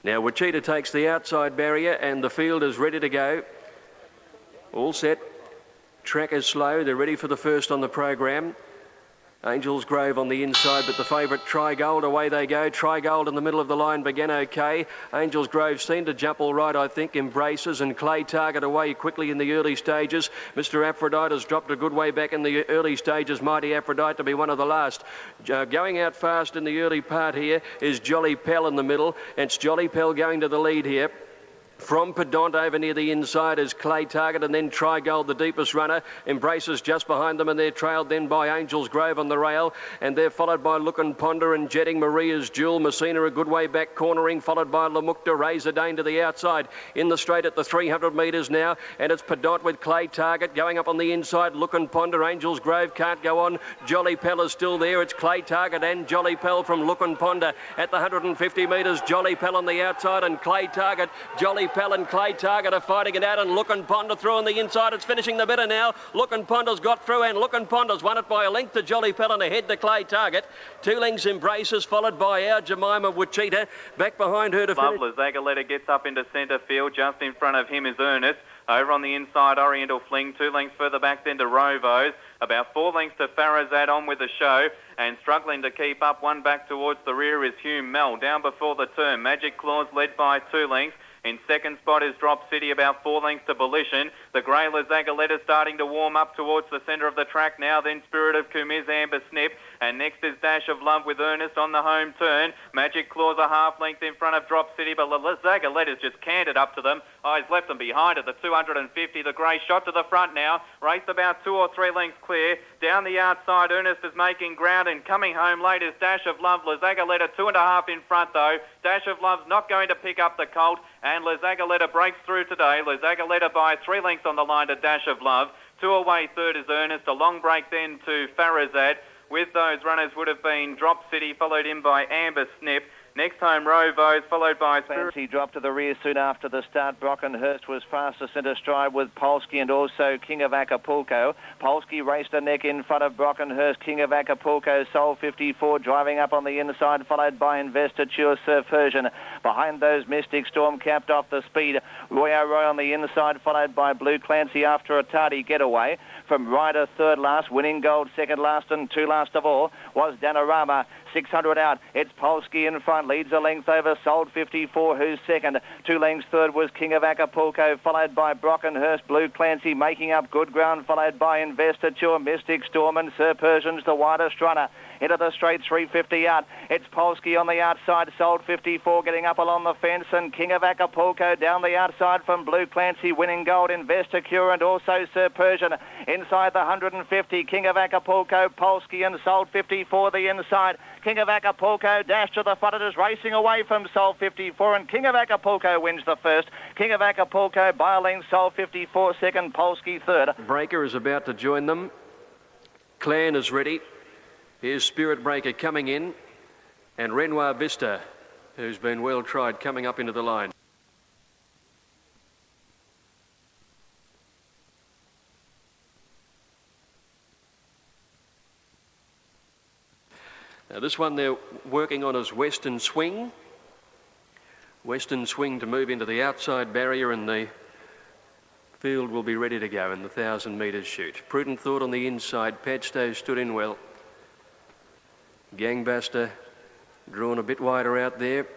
Now Wichita takes the outside barrier and the field is ready to go. All set. Track is slow. They're ready for the first on the program. Angels Grove on the inside, but the favourite Try Gold, away they go. Try Gold in the middle of the line began okay. Angels Grove seemed to jump all right, I think. Embraces and Clay Target away quickly in the early stages. Mr. Aphrodite has dropped a good way back in the early stages. Mighty Aphrodite to be one of the last. Going out fast in the early part here is Jolly Pell in the middle. It's Jolly Pell going to the lead here. From Pedant over near the inside is Clay Target, and then Try Gold, the deepest runner. Embraces just behind them, and they're trailed then by Angels Grove on the rail, and they're followed by Look and Ponder and Jetting Maria's Jewel. Messina a good way back cornering, followed by Lamukta. Razor Dane to the outside in the straight at the 300 metres now, and it's Pedant with Clay Target going up on the inside. Look and Ponder. Angels Grove can't go on. Jolly Pell is still there. It's Clay Target and Jolly Pell from Look and Ponder at the 150 metres. Jolly Pell on the outside and Clay Target. Jolly Pell and Clay Target are fighting it out, and Look and Ponder through on the inside. It's finishing the bitter now. Look and Ponder's got through, and Look and Ponder's won it by a length to Jolly Pell and ahead to Clay Target. 2 lengths Embraces, followed by our Jemima Wichita. Back behind her to finish. Loveless Zagaletta gets up into centre field. Just in front of him is Ernest. Over on the inside, Oriental Fling. 2 lengths further back then to Rovos. About 4 lengths to Farazad on with the show. And struggling to keep up, one back towards the rear is Hugh Mel. Down before the turn, Magic Claws led by 2 lengths. In second spot is Drop City, about 4 lengths to Volition. The grey Zagaletta starting to warm up towards the centre of the track now. Then Spirit of Kumiz, Amber Snip. And next is Dash of Love with Ernest on the home turn. Magic Claws a half length in front of Drop City, but Zagaletta's just canted up to them. Oh, he's left them behind at the 250. The grey shot to the front now. Raced about 2 or 3 lengths clear. Down the outside, Ernest is making ground, and coming home late is Dash of Love. Zagaletta 2.5 in front though. Dash of Love's not going to pick up the colt, and Zagaletta breaks through today. Zagaletta by 3 lengths on the line to Dash of Love. 2 away third is Ernest. A long break then to Farazad. With those runners would have been Drop City, followed in by Amber Snip. Next home, Rovos, followed by Spirit. Fancy dropped to the rear soon after the start. Brockenhurst was fastest into stride with Polsky and also King of Acapulco. Polsky raced a neck in front of Brockenhurst. King of Acapulco, Soul 54, driving up on the inside, followed by Investiture, Sir Persian. Behind those, Mystic Storm capped off the speed. Roy O'Roy on the inside, followed by Blue Clancy after a tardy getaway. From Ryder, third last, Winning Gold, second last, and 2 last of all was Danorama. 600 out. It's Polsky in front, leads a length over Sold 54, who's second. 2 lengths third was King of Acapulco, followed by Brockenhurst. Blue Clancy making up good ground, followed by Investiture, Mystic Storm, and Sir Persian's the widest runner. Into the straight, 350 out. It's Polsky on the outside, Sold 54 getting up along the fence, and King of Acapulco down the outside from Blue Clancy, Winning Gold, Investiture, and also Sir Persian. Inside the 150, King of Acapulco, Polsky, and Sold 54 the inside. King of Acapulco dash to the front. It is racing away from Soul 54, and King of Acapulco wins the first. King of Acapulco by a length, Soul 54 second, Polsky third. Breaker is about to join them. Clan is ready. Here's Spirit Breaker coming in, and Renoir Vista, who's been well tried, coming up into the line. Now this one they're working on is Western Swing. Western Swing to move into the outside barrier, and the field will be ready to go in the 1,000 metres shoot. Prudent Thought on the inside. Padstow stood in well. Gangbuster drawn a bit wider out there.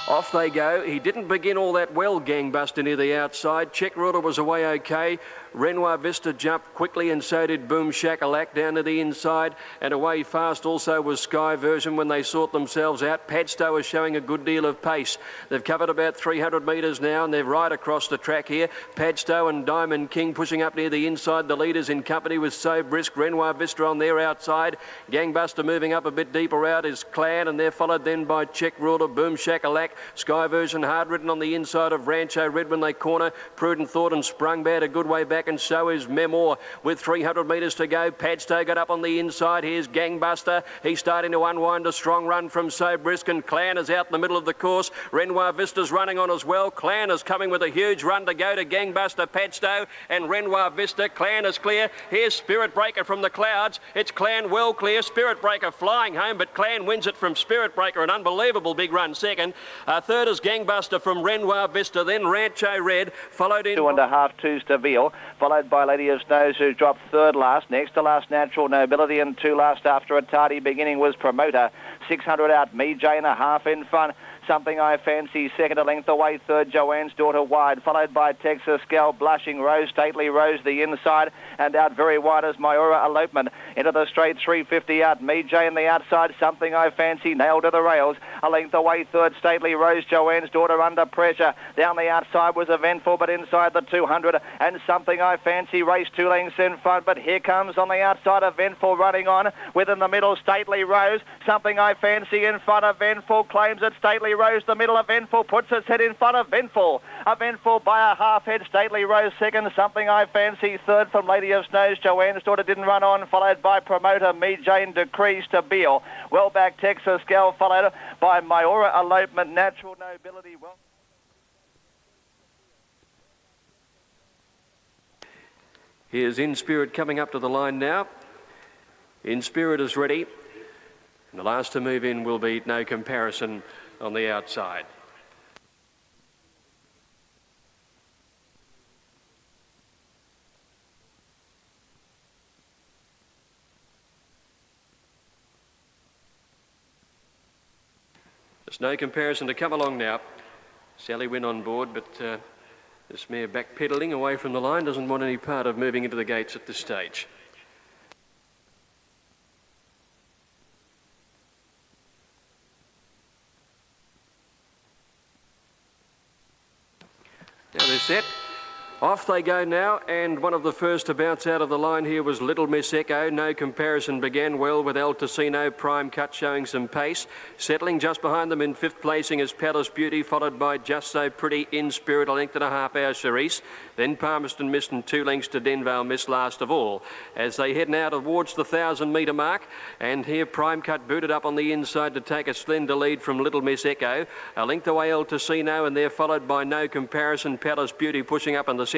Off they go. He didn't begin all that well, Gangbuster, near the outside. Check Ruler was away okay. Renoir Vista jumped quickly, and so did Boom Shakalak down to the inside, and away fast also was Sky Version when they sort themselves out. Padstow is showing a good deal of pace. They've covered about 300 metres now, and they're right across the track here. Padstow and Diamond King pushing up near the inside. The leaders in company with So Brisk. Renoir Vista on their outside. Gangbuster moving up a bit deeper out is Clan, and they're followed then by Check Ruler, Boom Shakalak. Sky Version hard ridden on the inside of Rancho Red when they corner. Prudent Thought and Sprung Bad a good way back. back, and so is Memoir with 300 metres to go. Padstow got up on the inside. Here's Gangbuster. He's starting to unwind a strong run from So Brisk, and Clan is out in the middle of the course. Renoir Vista's running on as well. Clan is coming with a huge run to go to Gangbuster, Padstow and Renoir Vista. Clan is clear. Here's Spirit Breaker from the clouds. It's Clan well clear. Spirit Breaker flying home, but Clan wins it from Spirit Breaker. An unbelievable big run second. Third is Gangbuster from Renoir Vista. Then Rancho Red, followed in... 2.5 to Seville, followed by Lady of Snows, who dropped third last. Next to last, Natural Nobility, and two last after a tardy beginning was Promoter. 600 out, Me Jane, a half in front. Something I Fancy, second a length away. Third, Joanne's Daughter wide, followed by Texas Gal, Blushing Rose, Stately Rose, the inside, and out very wide as Myora Elopement. Into the straight, 350 out. Me Jane, the outside. Something I Fancy, nailed to the rails. A length away, third, Stately Rose, Joanne's Daughter under pressure. Down the outside was Eventful, but inside the 200, and Something I Fancy raced 2 lengths in front, but here comes on the outside Eventful running on. Within the middle, Stately Rose. Something I Fancy in front of Eventful, claims it. Stately Rose, the middle. Eventful puts its head in front of Eventful. Eventful by a half head. Stately Rose second. Something I Fancy third from Lady of Snows. Joanne's Daughter didn't run on, followed by Promoter. Me Jane decreased to Beale. Well back Texas Gal, followed by Myora Elopement. Natural Nobility. Well. Here's In Spirit coming up to the line now. In Spirit is ready. And the last to move in will be No Comparison on the outside. There's No Comparison to come along now. Sally Wynn on board, but this mare backpedalling away from the line, doesn't want any part of moving into the gates at this stage. Now they're set. Off they go now, and one of the first to bounce out of the line here was Little Miss Echo. No Comparison began well with El Tocino. Prime Cut showing some pace. Settling just behind them in fifth placing is Palace Beauty, followed by Just So Pretty, In Spirit, a length and a half hour Charisse. Then Palmerston Mist and 2 lengths to Denvale Miss last of all. As they head now towards the 1,000-metre mark, and here Prime Cut booted up on the inside to take a slender lead from Little Miss Echo. A length away El Tocino, and they're followed by No Comparison. Palace Beauty pushing up in the centre.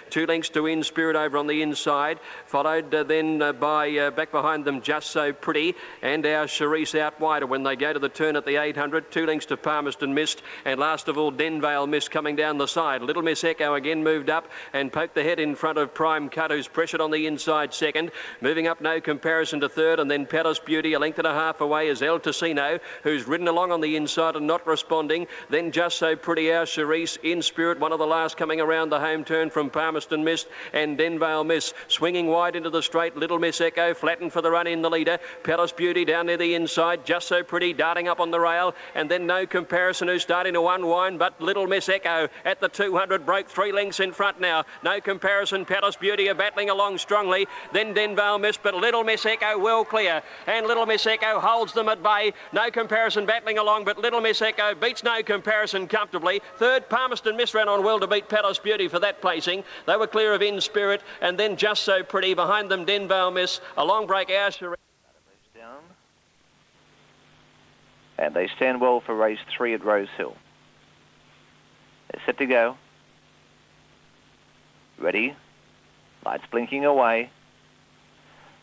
2 lengths to In Spirit over on the inside, followed then by back behind them Just So Pretty, and our Charisse out wider when they go to the turn at the 800. 2 lengths to Palmerston Mist, and last of all Denvale Mist coming down the side. Little Miss Echo again moved up and poked the head in front of Prime Cut, who's pressured on the inside second. Moving up No Comparison to third, and then Palace Beauty a length and a half away is El Tocino, who's ridden along on the inside and not responding. Then Just So Pretty, our Charisse. In Spirit, one of the last coming around the home turn from Palmerston Mist, and Denvale Miss swinging wide into the straight. Little Miss Echo flattened for the run in the leader. Palace Beauty down near the inside. Just So Pretty darting up on the rail, and then No Comparison, who's starting to unwind, but Little Miss Echo at the 200 broke 3 lengths in front now. No Comparison, Palace Beauty are battling along strongly. Then Denvale Miss, but Little Miss Echo well clear, and Little Miss Echo holds them at bay. No Comparison battling along, but Little Miss Echo beats No Comparison comfortably. Third, Palmerston Miss ran on well to beat Palace Beauty for that placing. They were clear of In Spirit, and then Just So Pretty. Behind them, Denvale Miss. A long break, Asher. Down. And they stand well for race 3 at Rose Hill. They're set to go. Ready. Lights blinking away.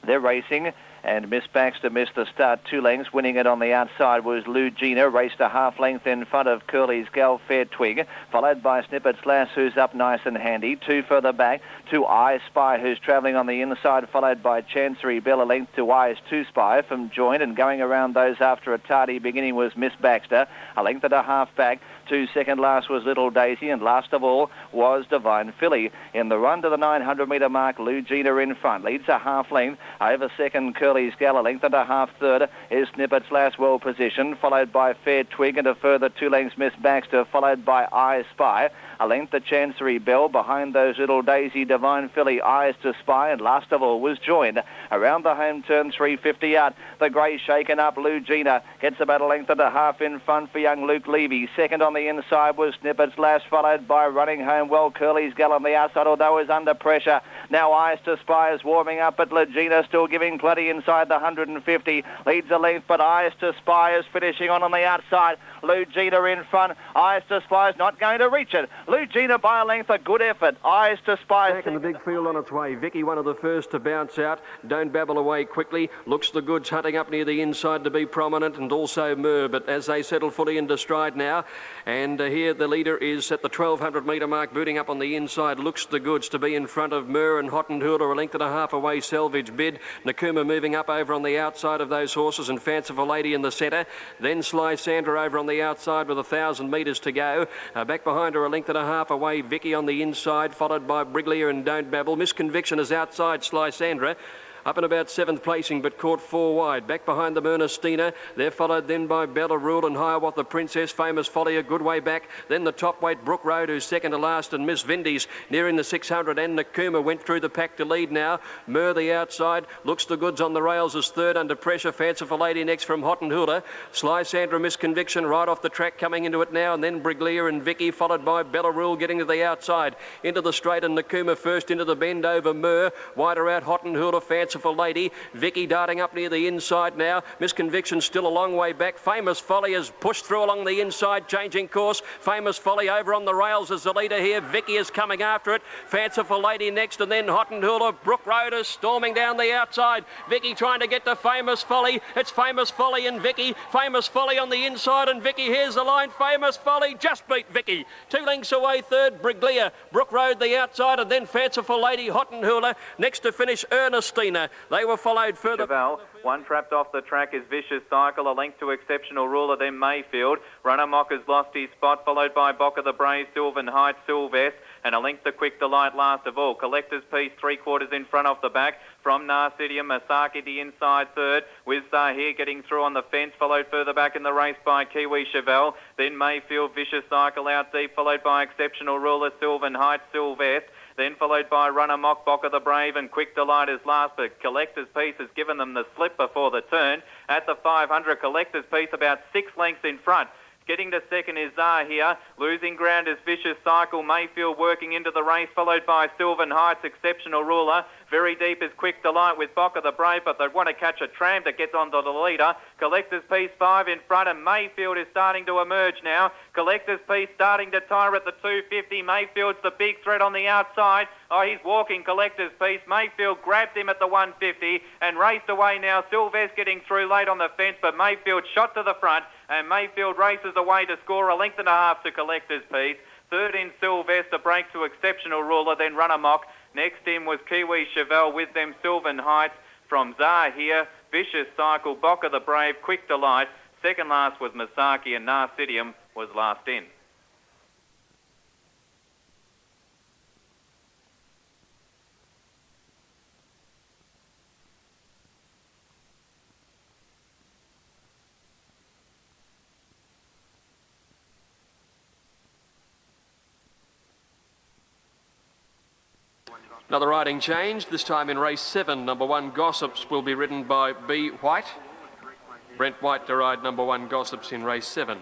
They're racing. And Miss Baxter missed the start 2 lengths. Winning it on the outside was Lou Gina. Raced a half length in front of Curly's Gal Fair Twig, followed by Snippet's Lass, who's up nice and handy. 2 further back to I Spy, who's travelling on the inside, followed by Chancery Bell. A length to I's 2 Spy from Joint, and going around those after a tardy beginning was Miss Baxter. A length and a half back. 2 second last was Little Daisy, and last of all was Divine Filly. In the run to the 900-metre mark, Lou Gina in front. Leads a half length over second Curly. Curly's Gal. A length and a half third is Snippet's Last, well positioned, followed by Fair Twig, and a further 2 lengths Miss Baxter, followed by I Spy. A length the Chancery Bell, behind those Little Daisy, Divine Filly, Eyes to Spy, and last of all was joined around the home turn 350 out. The grey shaken up, Lou Gina gets about a length and a half in front for young Luke Levy. Second on the inside was Snippet's Last, followed by Running Home Well. Curly's Gal on the outside, although is under pressure. Now Eyes to Spy is warming up, but Legina still giving plenty inside the 150. Leads a length, but Eyes to Spy is finishing on the outside. Lou Gina in front. Eyes to Spy is not going to reach it. Lou Gina by a length, a good effort. Eyes to Spy. Back in the big field on its way. Vicky, one of the first to bounce out. Don't Babble away quickly. Looks the goods hunting up near the inside to be prominent, and also Mur. But as they settle fully into stride now, and here the leader is at the 1200 metre mark, booting up on the inside. Looks the goods to be in front of Mur and Hot and Hula, a length and a half away. Selvage Bid. Nakuma moving up over on the outside of those horses, and Fanciful Lady in the centre. Then Sly Sandra over on the outside with 1,000 metres to go. Back behind her, a length and a half away. Vicky on the inside, followed by Briglia and Don't Babble. Miss Conviction is outside Sly Sandra. Up in about 7th placing, but caught 4 wide. Back behind them, Ernestina. They're followed then by Bella Rule and Hiawatha the Princess. Famous Folly a good way back. Then the top weight, Brook Road, who's second to last, and Miss Vindies nearing the 600. And Nakuma went through the pack to lead now. Mur the outside. Looks the goods on the rails as third under pressure. Fanciful Lady next from Hot and Hula. Sly Sandra, Miss Conviction right off the track coming into it now. And then Briglia and Vicky, followed by Bella Rule getting to the outside. Into the straight, and Nakuma first into the bend over Mur. Wider out Hot and Hula, Fanciful Lady. Vicky darting up near the inside now. Miss Conviction still a long way back. Famous Folly has pushed through along the inside, changing course. Famous Folly over on the rails as the leader here. Vicky is coming after it. Fanciful Lady next, and then Hot and Hula. Brook Road is storming down the outside. Vicky trying to get to Famous Folly. It's Famous Folly and Vicky. Famous Folly on the inside, and Vicky, here's the line. Famous Folly just beat Vicky. 2 lengths away third, Briglia. Brook Road the outside, and then Fanciful Lady, Hot and Hula. Next to finish, Ernestina. They were followed further. Chevelle. One trapped off the track is Vicious Cycle, a length to Exceptional Ruler, then Mayfield. Runner Mock has lost his spot, followed by Bocker the Brave, Sylvan Heights, Sylvest, and a length to Quick Delight last of all. Collector's Piece 3/4 in front off the back. From Narcidium, Masaki the inside third, with Zahir getting through on the fence, followed further back in the race by Kiwi Chevelle. Then Mayfield, Vicious Cycle out deep, followed by Exceptional Ruler, Sylvan Heights, Sylvest. Then followed by Runner Mock, Bocker the Brave, and Quick Delight is last, but Collector's Piece has given them the slip before the turn. At the 500, Collector's Piece about 6 lengths in front. Getting to second is Zahir. Losing ground is Vicious Cycle. Mayfield working into the race, followed by Sylvan Heights, Exceptional Ruler. Very deep is Quick Delight with Bocker the Brave, but they want to catch a tram that gets onto the leader. Collector's Piece 5 in front, and Mayfield is starting to emerge now. Collector's Piece starting to tire at the 250. Mayfield's the big threat on the outside. Oh, he's walking Collector's Piece. Mayfield grabbed him at the 150 and raced away now. Sylvester getting through late on the fence, but Mayfield shot to the front, and Mayfield races away to score a length and a half to Collector's Piece. Third in Sylvester, break to Exceptional Ruler, then Runner Mock. Next in was Kiwi Chevelle, with them Sylvan Heights. From Zahir, Vicious Cycle, Bocker the Brave, Quick Delight. Second last was Masaki, and Narcidium was last in. Another riding change, this time in race 7. Number 1 Gossips will be ridden by B. White. Brent White to ride number 1 Gossips in race 7.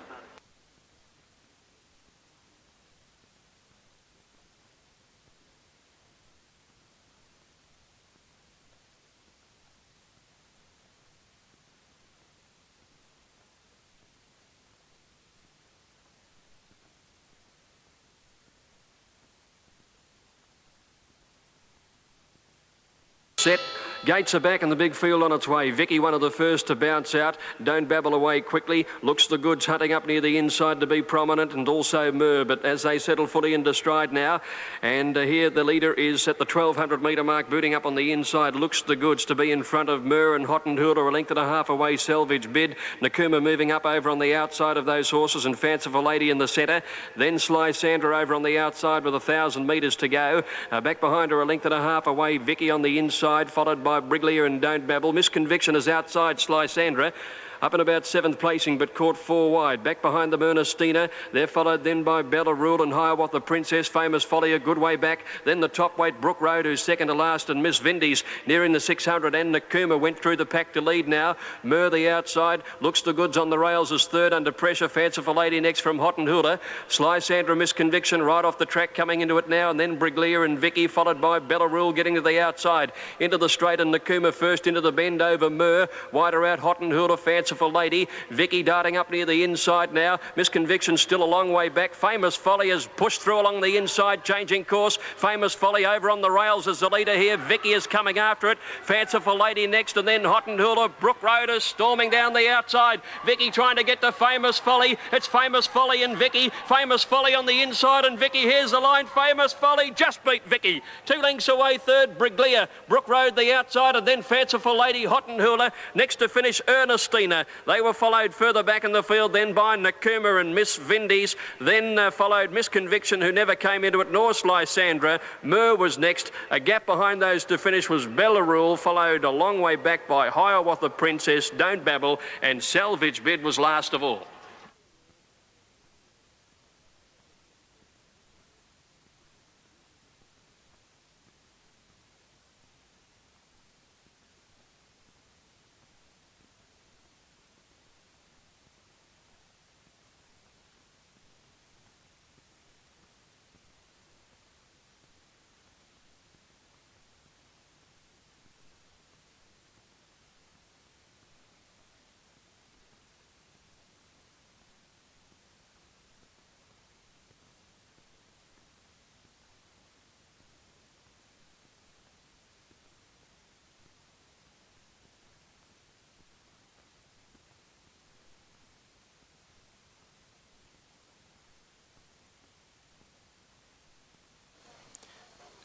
Set. Gates are back in the big field on its way. Vicky, one of the first to bounce out. Don't Babble away quickly. Looks the goods hunting up near the inside to be prominent, and also Mur. But as they settle fully into stride now, and here the leader is at the 1200 metre mark, booting up on the inside. Looks the goods to be in front of Mur and Hot and Hula, a length and a half away. Selvage Bid. Nakuma moving up over on the outside of those horses, and Fanciful Lady in the centre. Then Sly Sandra over on the outside with 1,000 metres to go. Back behind her, a length and a half away. Vicky on the inside, followed by Briglia and Don't Babble. Misconviction is outside Sly Sandra. Up and about 7th placing, but caught 4 wide. Back behind them, Ernestina. They're followed then by Bella Rule and Hiawatha Princess. Famous Folly a good way back. Then the top weight, Brook Road, who's second to last, and Miss Vindies nearing the 600. And Nakuma went through the pack to lead now. Mur the outside. Looks the goods on the rails as third under pressure. Fanciful Lady next from Hottenhoola. Sly Sandra, Misconviction right off the track coming into it now. And then Briglia and Vicky followed by Bella Rule getting to the outside. Into the straight and Nakuma first into the bend over Mur. Wider out Hottenhoola, Fanciful Lady. Vicky darting up near the inside now. Misconviction still a long way back. Famous Folly has pushed through along the inside, changing course. Famous Folly over on the rails as the leader here. Vicky is coming after it. Fanciful Lady next, and then Hottenhoola. Brook Road is storming down the outside. Vicky trying to get to Famous Folly. It's Famous Folly and Vicky. Famous Folly on the inside, and Vicky, here's the line. Famous Folly just beat Vicky. 2 lengths away third, Briglia. Brook Road the outside, and then Fanciful Lady, Hottenhoola. Next to finish, Ernestina. They were followed further back in the field then by Nakuma and Miss Vindies. Then followed Misconviction, who never came into it, nor Sly Sandra. Mur was next. A gap behind those to finish was Bella Rule, followed a long way back by Hiawatha Princess, Don't Babble, and Salvage Bid was last of all.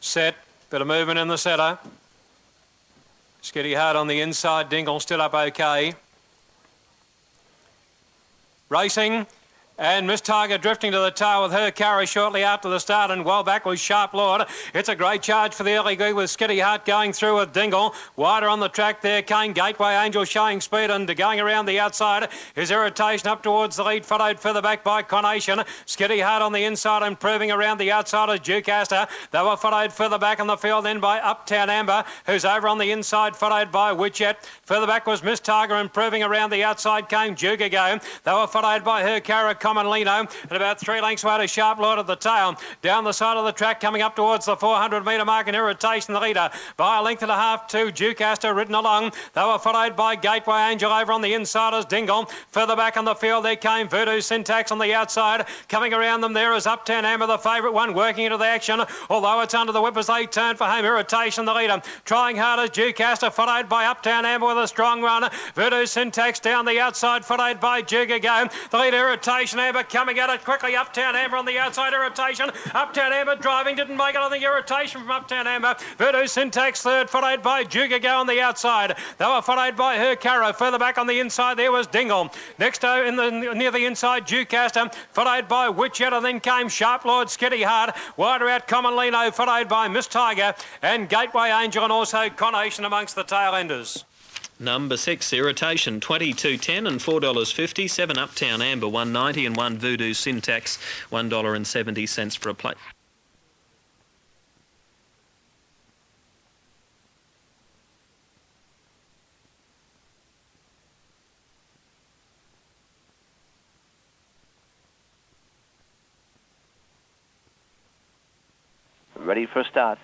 Set, bit of movement in the centre. Skitty Hard on the inside, Dingle still up okay. Racing. And Miss Tiger drifting to the tail with her Cara shortly after the start, and well back was Sharp Lord. It's a great charge for the early gig with Skitty Hart going through with Dingle. Wider on the track there came Gateway Angel showing speed, and going around the outside is Irritation up towards the lead, followed further back by Conation. Skitty Hart on the inside, improving around the outside of Ducaster. They were followed further back in the field then by Uptown Amber, who's over on the inside, followed by Witchet. Further back was Miss Tiger, improving around the outside came Jugago. They were followed by her Cara Common Lino, and about 3 lengths away to Sharp Lord at the tail. Down the side of the track, coming up towards the 400 metre mark, and Irritation the leader by a length and a half to Ducaster ridden along. They were followed by Gateway Angel over on the inside as Dingle. Further back on the field there came Voodoo Syntax on the outside. Coming around them there is Uptown Amber, the favourite one, working into the action, although it's under the whip as they turn for home. Irritation the leader, trying hard as Ducaster, followed by Uptown Amber with a strong run. Voodoo Syntax down the outside, followed by Jugago. The leader, Irritation Amber, coming at it quickly. Uptown Amber on the outside, Irritation. Uptown Amber driving, didn't make it. I think Irritation from Uptown Amber. Voodoo Syntax third, followed by Jugago on the outside. They were followed by her Caro. Further back on the inside there was Dingle. Next near the inside, Ducaster, followed by Witchet, and then came Sharp Lord, Skitty Hard. Wider out Common Lino, followed by Miss Tiger and Gateway Angel, and also Conation amongst the tail enders. Number 6, Irritation, $22.10 and $4.50. 7 Uptown Amber, $1.90, and 1 Voodoo Syntax, $1.70 for a plate. Ready for a start.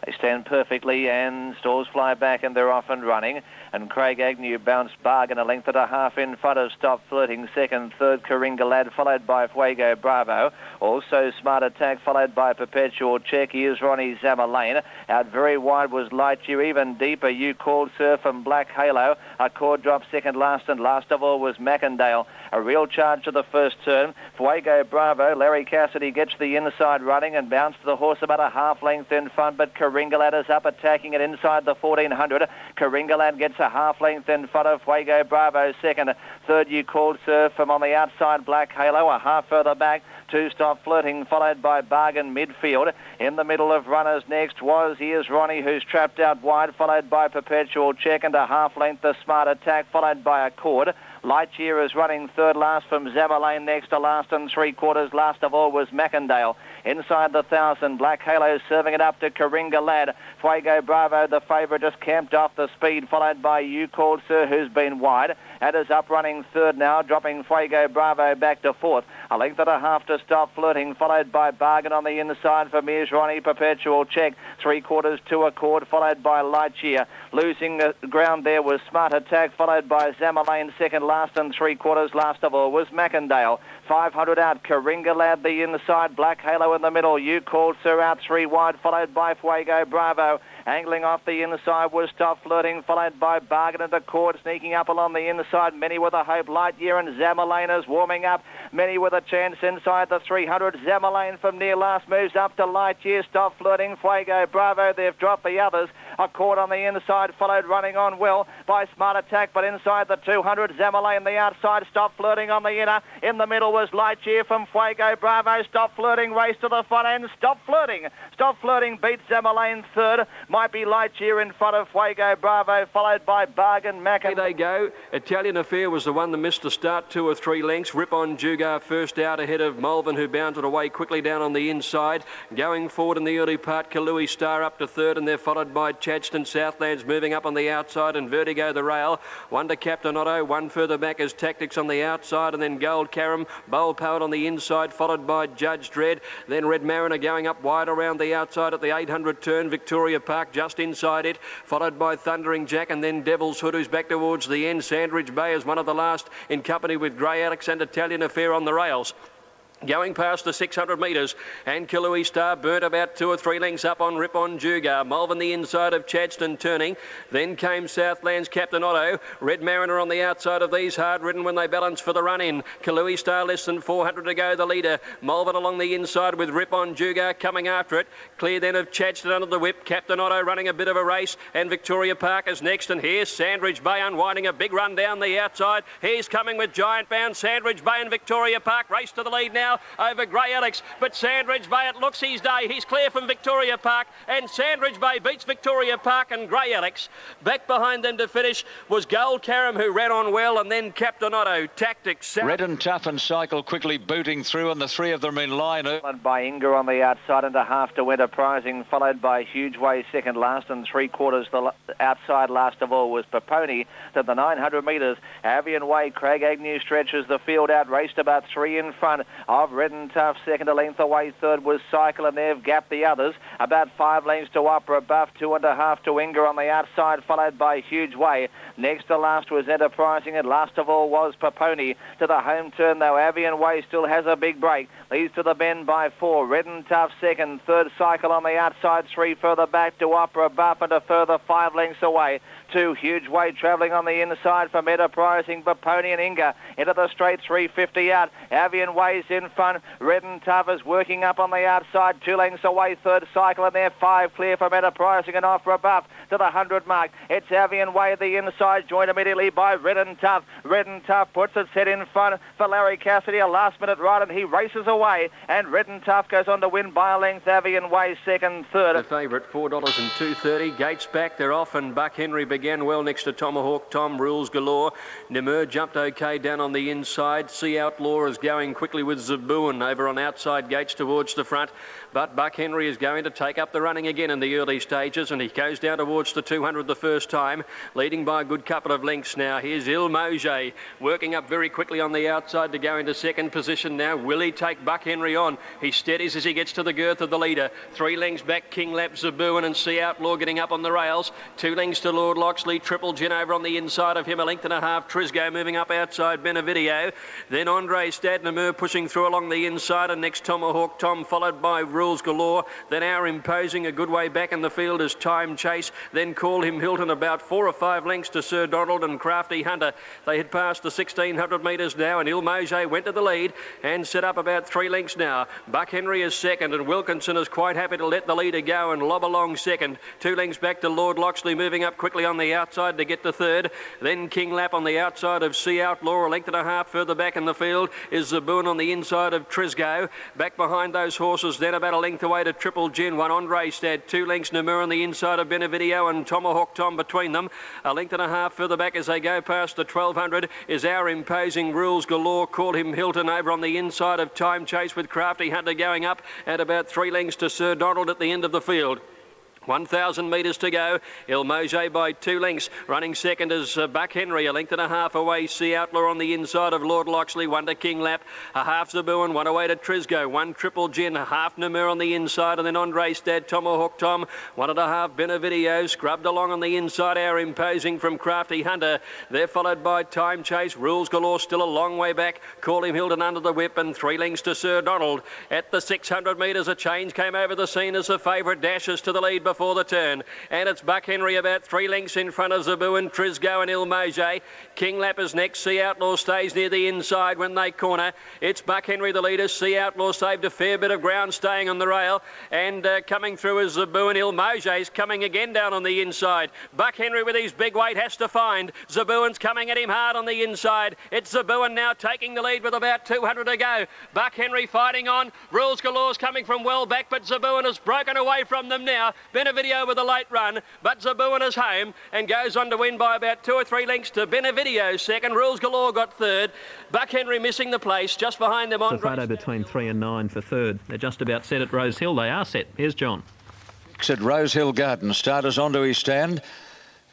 They stand perfectly, and stalls fly back, and they're off and running. And Craig Agnew bounced bargain a length and a half in front of Stop Flirting. Second, third, Coringa Lad, followed by Fuego Bravo. Also Smart Attack, followed by Perpetual Check. Here's Ronnie Zamalane. Out very wide was Lightyear, even deeper You Called Surf and Black Halo. A cord drop second last, and last of all was Mackendale. A real charge to the first turn. Fuego Bravo, Larry Cassidy gets the inside running and bounced the horse about a half length in front, but Coringa Karingalad is up, attacking it inside the 1400. Karingalad gets a half length in front of Fuego Bravo second. Third, You Called Sir from on the outside, Black Halo, a half further back. Two Stop Flirting, followed by Bargain midfield. In the middle of runners next was Here's Ronnie, who's trapped out wide, followed by Perpetual Check, and a half length the Smart Attack, followed by Accord. Lightyear is running third last from Zamalane next to last and 3/4. Last of all was Mackendale. Inside the 1,000, Black Halo serving it up to Karingalad. Fuego Bravo, the favourite, just camped off the speed, followed by You Called Sir, who's been wide. Adders up running third now, dropping Fuego Bravo back to fourth. A length and a half to Stop Flirting, followed by Bargain on the inside for Here's Ronnie, Perpetual Check. 3/4 to Accord, followed by Lightyear. Losing ground there was Smart Attack, followed by Zamalane second last and 3/4. Last of all was Mackendale. 500 out, Karingalad the inside, Black Halo in the middle. You Called Sir out 3 wide, followed by Fuego Bravo. Angling off the inside was Stop Flirting, followed by Bargain and Accord. Sneaking up along the inside, Many with a Hope. Lightyear and Zamalane is warming up. Many with a chance inside the 300. Zamalane from near last moves up to Lightyear. Stop Flirting, Fuego Bravo. They've dropped the others. Accord on the inside, followed running on well by Smart Attack, but inside the 200. Zamalane the outside. Stop Flirting on the inner. In the middle was Lightyear from Fuego Bravo. Stop Flirting, race to the front end. Stop Flirting. Stop Flirting beats Zamalane third. Might be Lightyear in front of Fuego Bravo, followed by Bargain, Mack. Here they go. Italian Affair was the one that missed the start 2 or 3 lengths. Rip on Jugar first out ahead of Malvern, who bounded away quickly down on the inside. Going forward in the early part, Kalui Star up to third, and they're followed by Chadstone Southlands moving up on the outside, and Vertigo the rail. One to Captain Otto, one further back is Tactics on the outside, and then Gold Caram, Bowl Powered on the inside, followed by Judge Dread. Then Red Mariner going up wide around the outside at the 800 turn. Victoria Park just inside it, followed by Thundering Jack, and then Devil's Hood, who's back towards the end. Sandridge Bay is one of the last in company with Grey Alex and Italian Affair on the rails. Going past the 600 metres, and Kalui Star burnt about 2 or 3 lengths up on Rip on Jugar. Malvern the inside of Chadstone turning. Then came Southland's Captain Otto. Red Mariner on the outside of these, hard ridden when they balance for the run in. Kalui Star less than 400 to go, the leader. Malvern along the inside with Rip on Jugar coming after it. Clear then of Chadstone under the whip. Captain Otto running a bit of a race, and Victoria Park is next. And here's Sandridge Bay unwinding a big run down the outside. He's coming with Giant Bound. Sandridge Bay and Victoria Park race to the lead now over Grey Alex, but Sandridge Bay, it looks his day. He's clear from Victoria Park, and Sandridge Bay beats Victoria Park and Grey Alex. Back behind them to finish was Gold Caram, who ran on well, and then Captain Otto. Tactics. Red and Tough and Cycle quickly booting through, and the 3 of them in line. Followed by Inga on the outside and a half to Enterprising, followed by Huge Way second last and 3/4. The outside last of all was Paponi to the 900 metres. Avian Way, Craig Agnew stretches the field out, raced about 3 in front of Red and Tough. Second a length away, third was Cycle, and they've gapped the others. About 5 lengths to Opera Buff, 2.5 to Inga on the outside, followed by Huge Way. Next to last was Enterprising, and last of all was Paponi. To the home turn, though, Avian Way still has a big break. Leads to the bend by 4. Red and Tough second, third Cycle on the outside, 3 further back to Opera Buff, and a further 5 lengths away. 2 Huge Way travelling on the inside from Enterprising, Paponi and Inga. Into the straight, 350 out. Avian Way's in front. Red and Tough is working up on the outside, 2 lengths away, third Cycle, and they're 5 clear from Enterprising and Opera Buff to the 100 mark. It's Avian Way the inside, joined immediately by Red and Tough. Red and Tough puts its head in front for Larry Cassidy, a last-minute ride, and he races away, and Red and Tough goes on to win by a length. Avian Way second, third. The favourite, $4 and 2.30. Gates back, they're off, and Buck Henry began well next to Tomahawk Tom. Rules galore. Nemur jumped okay down on the inside. Sea Outlaw is going quickly with Zabooan over on outside Gates towards the front, but Buck Henry is going to take up the running again in the early stages, and he goes down towards the 200 the first time, leading by a good couple of lengths now. Here's Il Moge working up very quickly on the outside to go into second position now. Will he take Buck Henry on? He steadies as he gets to the girth of the leader. 3 lengths back, King Lap, Zabooan and Sea Outlaw getting up on the rails. 2 lengths to Lord Loxley. Triple Gin over on the inside of him, a length and a half. Trisgo moving up outside Benevidio. Then Andre Stadnemur pushing through through along the inside, and next Tomahawk Tom, followed by Rules Galore. Then Our Imposing, a good way back in the field is Time Chase. Then Call Him Hilton, about 4 or 5 lengths to Sir Donald and Crafty Hunter. They had passed the 1600 metres now, and Il Mauger went to the lead and set up about 3 lengths now. Buck Henry is second, and Wilkinson is quite happy to let the leader go and lob along second. 2 lengths back to Lord Loxley, moving up quickly on the outside to get to third. Then King Lap on the outside of Sea Outlaw. A length and a half further back in the field is Zaboon on the inside of Trisgo. Back behind those horses, then about a length away to Triple Gin. 1 Andre Stad, 2 lengths Namur on the inside of Benevidio and Tomahawk Tom between them. A length and a half further back as they go past the 1200 is Our Imposing, Rules Galore, Call Him Hilton over on the inside of Time Chase with Crafty Hunter going up, and about 3 lengths to Sir Donald at the end of the field. 1,000 metres to go. Il Mauger by 2 lengths. Running second is Buck Henry. A length and a half away. Sea Outlaw on the inside of Lord Loxley. 1 to King Lap. A half Zabuan. 1 away to Trisgo. 1 Triple Gin. A half Namur on the inside. And then Andre Stad. Tomahawk Tom. 1 and a half Benevidio. Scrubbed along on the inside. Our Imposing from Crafty Hunter. They're followed by Time Chase. Rules Galore still a long way back. Call Him Hilton under the whip. And 3 lengths to Sir Donald. At the 600 metres, a change came over the scene as the favourite dashes to the lead before the turn, and it's Buck Henry about 3 lengths in front of Zaboon, Trisgo and Il Mauger. King Lap is next. Sea Outlaw stays near the inside when they corner. It's Buck Henry the leader. Sea Outlaw saved a fair bit of ground staying on the rail, and coming through is Zaboon. Il Mauger is coming again down on the inside. Buck Henry with his big weight has to find. Zaboon's coming at him hard on the inside. It's Zaboon now taking the lead with about 200 to go. Buck Henry fighting on. Rules Galore's coming from well back, but Zaboon has broken away from them now. Benevidio with a late run, but Zaboon is home and goes on to win by about 2 or 3 lengths to Benevidio second. Rules Galore got third. Buck Henry missing the place, just behind them on. The photo between 3 and 9 for third. They're just about set at Rose Hill. They are set. Here's John. At Rose Hill Garden, starters onto his stand.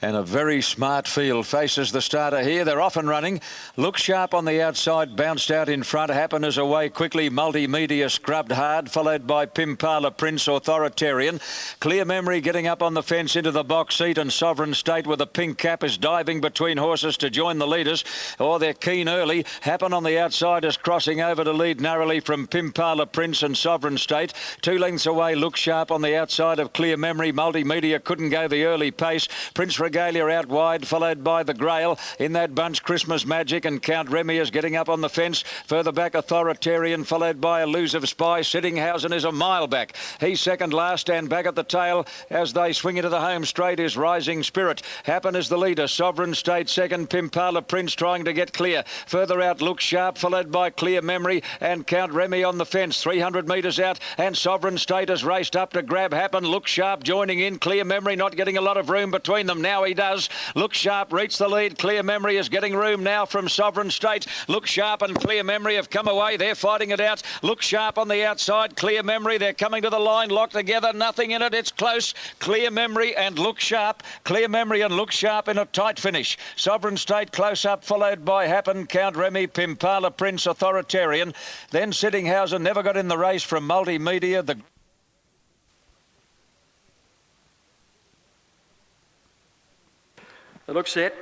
And a very smart field faces the starter here. They're off and running. Look Sharp on the outside, bounced out in front. Happen is away quickly. Multimedia scrubbed hard, followed by Pimpala Prince, Authoritarian. Clear Memory getting up on the fence into the box seat, and Sovereign State with a pink cap is diving between horses to join the leaders. Oh, they're keen early. Happen on the outside is crossing over to lead narrowly from Pimpala Prince and Sovereign State. 2 lengths away, Look Sharp on the outside of Clear Memory. Multimedia couldn't go the early pace. Prince Regalia out wide, followed by the Grail. In that bunch, Christmas Magic and Count Remy is getting up on the fence. Further back, Authoritarian, followed by Elusive Spy. Sittinghausen is a mile back. He's second last, and back at the tail as they swing into the home straight is Rising Spirit. Happen is the leader. Sovereign State second. Pimpala Prince trying to get clear. Further out, Look Sharp, followed by Clear Memory and Count Remy on the fence. 300 metres out, and Sovereign State has raced up to grab Happen. Look Sharp joining in. Clear Memory not getting a lot of room between them. Now he does. Look Sharp reached the lead. Clear Memory is getting room now from Sovereign State. Look Sharp and Clear Memory have come away. They're fighting it out. Look Sharp on the outside. Clear Memory, they're coming to the line, locked together. Nothing in it. It's close. Clear Memory and Look Sharp. Clear Memory and Look Sharp in a tight finish. Sovereign State close up, followed by Happen, Count Remy, Pimpala Prince, Authoritarian. Then Sittinghausen never got in the race from Multimedia. It looks set.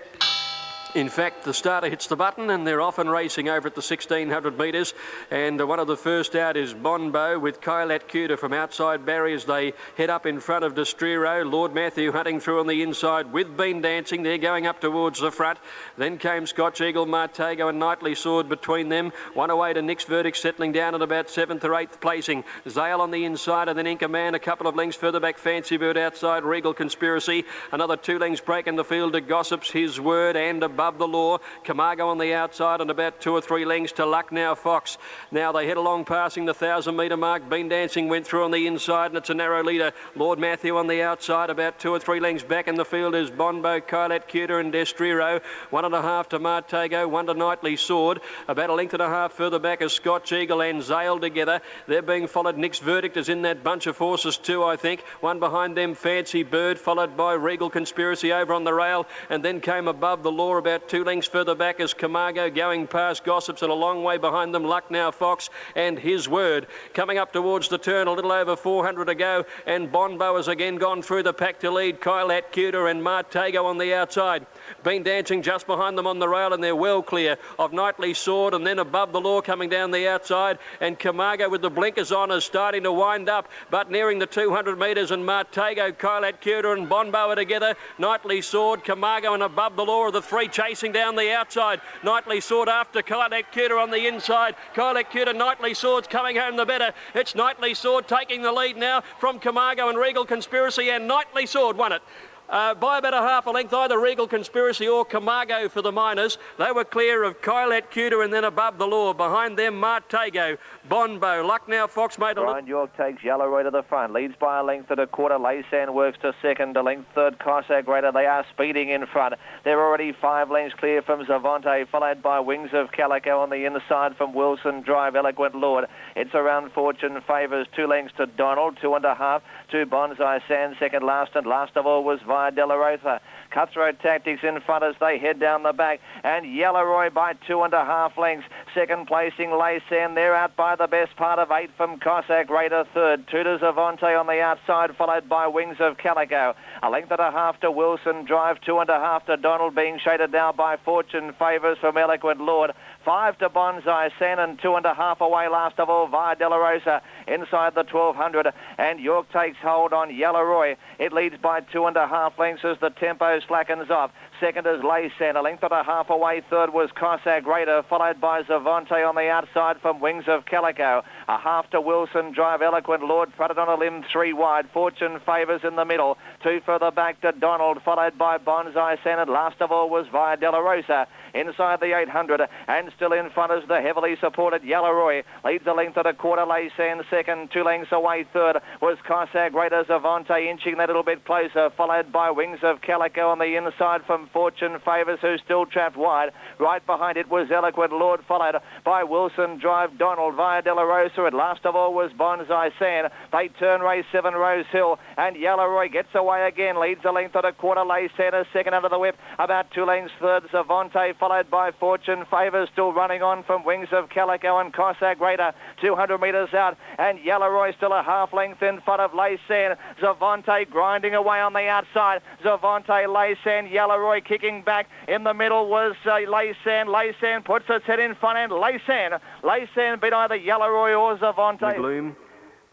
In fact, the starter hits the button and they're off and racing over at the 1600 metres. And one of the first out is Bonbo with Kylat Cuda from outside barriers. They head up in front of Destriro. Lord Matthew hunting through on the inside with Bean Dancing. They're going up towards the front. Then came Scotch Eagle, Martago and Knightly Sword between them. 1 away to Nick's Verdict, settling down at about 7th or 8th placing. Zale on the inside, and then Inca Man a couple of lengths further back. Fancy Bird outside, Regal Conspiracy. Another 2 lengths break in the field to Gossips, His Word and Above the Law. Camargo on the outside, and about 2 or 3 lengths to Lucknow Fox. Now they head along passing the 1,000 metre mark. Bean Dancing went through on the inside, and it's a narrow leader. Lord Matthew on the outside, about 2 or 3 lengths back in the field is Bonbo, Kylat Cuda and Destriro. 1.5 to Martago, 1 to Knightly Sword. About a length and a half further back is Scotch Eagle and Zale together. They're being followed. Nick's Verdict is in that bunch of horses too, I think. One behind them, Fancy Bird, followed by Regal Conspiracy over on the rail, and then came Above the Law about about 2 lengths further back is Camargo going past Gossips, and a long way behind them Luck Now Fox and His Word. Coming up towards the turn, a little over 400 to go, and Bonbo has again gone through the pack to lead. Kylat Cuter and Martago on the outside. Been dancing just behind them on the rail, and they're well clear of Knightly Sword, and then Above the Law coming down the outside, and Camargo with the blinkers on is starting to wind up, but nearing the 200 metres, and Martago, Kylat Cuter and Bonbo are together. Knightly Sword, Camargo and Above the Law are the three chasing down the outside. Knightly Sword after Kylat Cuter on the inside. Kylat Cuter, Knightly Sword's coming home the better. It's Knightly Sword taking the lead now from Camargo and Regal Conspiracy, and Knightly Sword won it. By about a half a length, either Regal Conspiracy or Camargo for the minors. They were clear of Kylat Cuter and then Above the Law. Behind them, Martago, Bonbo, Luck Now Fox made a Brian York takes Yellow Roy to the front, leads by a length and a quarter. Laysan works to second, a length third. Cossack Raider, they are speeding in front. They're already 5 lengths clear from Zavante, followed by Wings of Calico on the inside from Wilson Drive, Eloquent Lord. It's around Fortune Favours, 2 lengths to Donald, 2.5 to Bonsai Sand, second last, and last of all was Via De La Rosa. Cutthroat Tactics in front as they head down the back, and Yellow Roy by 2.5 lengths. Second placing Laysan, they're out by the best part of 8 from Cossack Raider third. 2 to Zavante on the outside, followed by Wings of Calico. A length and a half to Wilson Drive, 2.5 to Donald, being shaded now by Fortune Favours from Eloquent Lord. 5 to Bonsai Sand, and 2.5 away last of all Via De La Rosa inside the 1200, and York takes hold on Yellow Roy. It leads by 2.5 lengths as the tempo slackens off. Second is Laysan, a length and a half away. Third was Cossack Raider, followed by Zavante on the outside from Wings of Calico. A half to Wilson Drive, Eloquent Lord, fronted on a limb 3 wide. Fortune Favours in the middle. 2 further back to Donald, followed by Bonsai Sand, and last of all was Via De La Rosa. Inside the 800, and still in front is the heavily supported Yellow Roy. Leads a length and a quarter. Laysan second, 2 lengths away. Third was Cossack Raider. Zavante inching that little bit closer, followed by Wings of Calico on the inside from Fortune Favours, who's still trapped wide. Right behind it was Eloquent Lord, followed by Wilson Drive, Donald, Via De La Rosa, and last of all was Bonsai Sand. They turn race 7 Rose Hill, and Yellow Roy gets away again, leads a length and a quarter. Laysan a second under the whip, about 2 lengths. Third Zavante, followed by Fortune Favours, still running on from Wings of Calico and Cossack Raider, 200 metres out, and Yellow Roy still a half length in front of Laysan. Zavante grinding away on the outside. Zavante, Laysan, Yellow Roy kicking back. In the middle was Laysan. Laysan puts its head in front, and Laysan beat either Yellow Roy or Zavante. The gloom,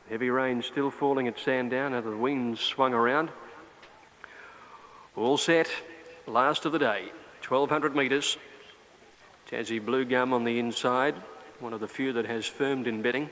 heavy rain still falling at Sandown as the wind swung around. All set, last of the day, 1,200 metres. Tassie Blue Gum on the inside, one of the few that has firmed in betting.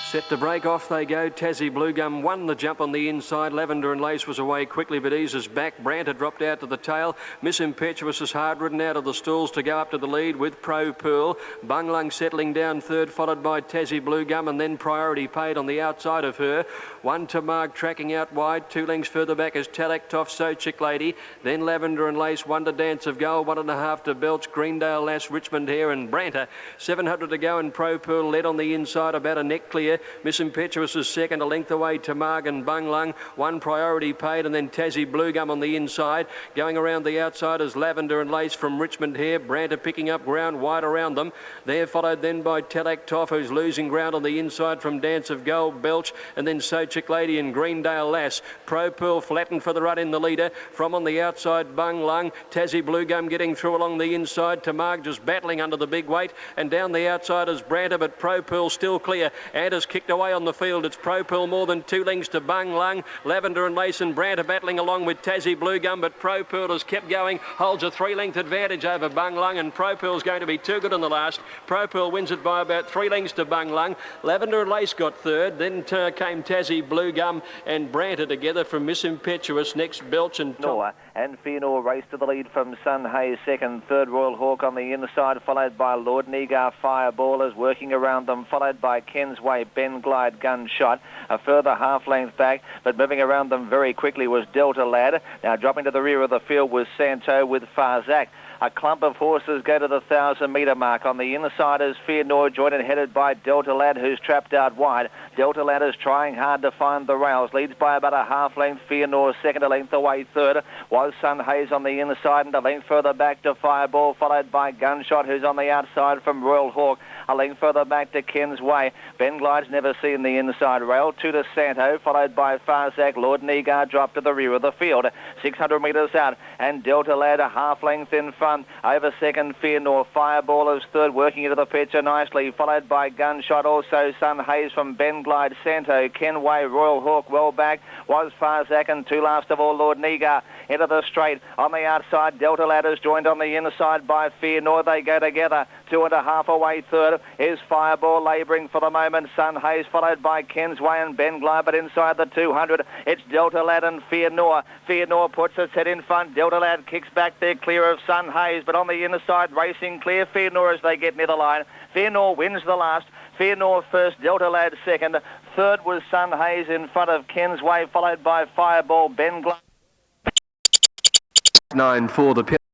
Set to break, off they go. Tassie Blue Gum won the jump on the inside. Lavender and Lace was away quickly, but eases back. Branta dropped out to the tail. Miss Impetuous is hard ridden out of the stalls to go up to the lead with Pro Pearl. Bunglung settling down third, followed by Tassie Blue Gum, and then Priority Paid on the outside of her. 1 to Mark tracking out wide. 2 lengths further back is Talaktoff, So Chick Lady. Then Lavender and Lace, 1 to Dance of Gold. 1.5 to Belch, Greendale Lass, Richmond Hare and Branta. 700 to go, and Pro Pearl led on the inside about a neck clear. Miss Impetuous is second, a length away to Marg and Bunglung. 1 Priority Paid, and then Tassie Blue Gum on the inside. Going around the outside is Lavender and Lace from Richmond Hare. Branta picking up ground wide around them. They're followed then by Talaktoff, who's losing ground on the inside from Dance of Gold, Belch, and then So Chick Lady and Greendale Lass. Pro Pearl flattened for the run in the leader. From on the outside, Bunglung. Tassie Blue Gum getting through along the inside. to Marg just battling under the big weight, and down the outside is Branta, but Pro Pearl still clear. Anda's kicked away on the field. It's Pro Pearl more than 2 lengths to Bung Lung. Lavender and Mason Branta battling along with Tassie Blue Gum, but Pro Pearl has kept going, holds a 3-length advantage over Bung Lung, and Pro Pearl's going to be too good in the last. Pro Pearl wins it by about 3 lengths to Bung Lung. Lavender and Lace got third, then came Tassie Blue Gum and Branta together from Miss Impetuous. Next Belch and Noah and Fianor race to the lead from Sun Hayes second. Third Royal Hawk on the inside, followed by Lord Negar Fireballers working around them, followed by Ken's Way, Ben Glide, Gunshot. A further half-length back, but moving around them very quickly was Delta Lad. Now dropping to the rear of the field was Santo with Farzak. A clump of horses go to the 1,000-metre mark. On the inside is Fear Nor, joined and headed by Delta Lad, who's trapped out wide. Delta Lad is trying hard to find the rails. Leads by about a half length. Fear Nor second, a length away third. Was Sun Hayes on the inside and a length further back to Fireball, followed by Gunshot, who's on the outside from Royal Hawk. A length further back to Ken's Way. Ben Glide's never seen the inside rail. Two to Santo, followed by Farzak. Lord Negar dropped to the rear of the field. 600 metres out, and Delta Lad a half length in front. Over second, Fear Nor. Fireball is third, working into the picture nicely, followed by Gunshot. Also Sun Hayes from Ben Glide. Santo, Ken Way, Royal Hawk well back. Was Farzak, and two last of all, Lord Negar. Into the straight. On the outside, Delta Lad is joined on the inside by Fear Nor. They go together. 2.5 away third is Fireball, labouring for the moment. Sun Hayes, followed by Ken's Way and Ben Glide, but inside the 200, it's Delta Lad and Fear Nor. Fear Nor puts its head in front. Delta Lad kicks back there, clear of Sun Hayes, but on the inside, racing clear Fear Nor as they get near the line. Fear Nor wins the last. Fear Nor first, Delta Lad second. Third was Sun Hayes in front of Ken's Way, followed by Fireball, Ben Glide. 9 for the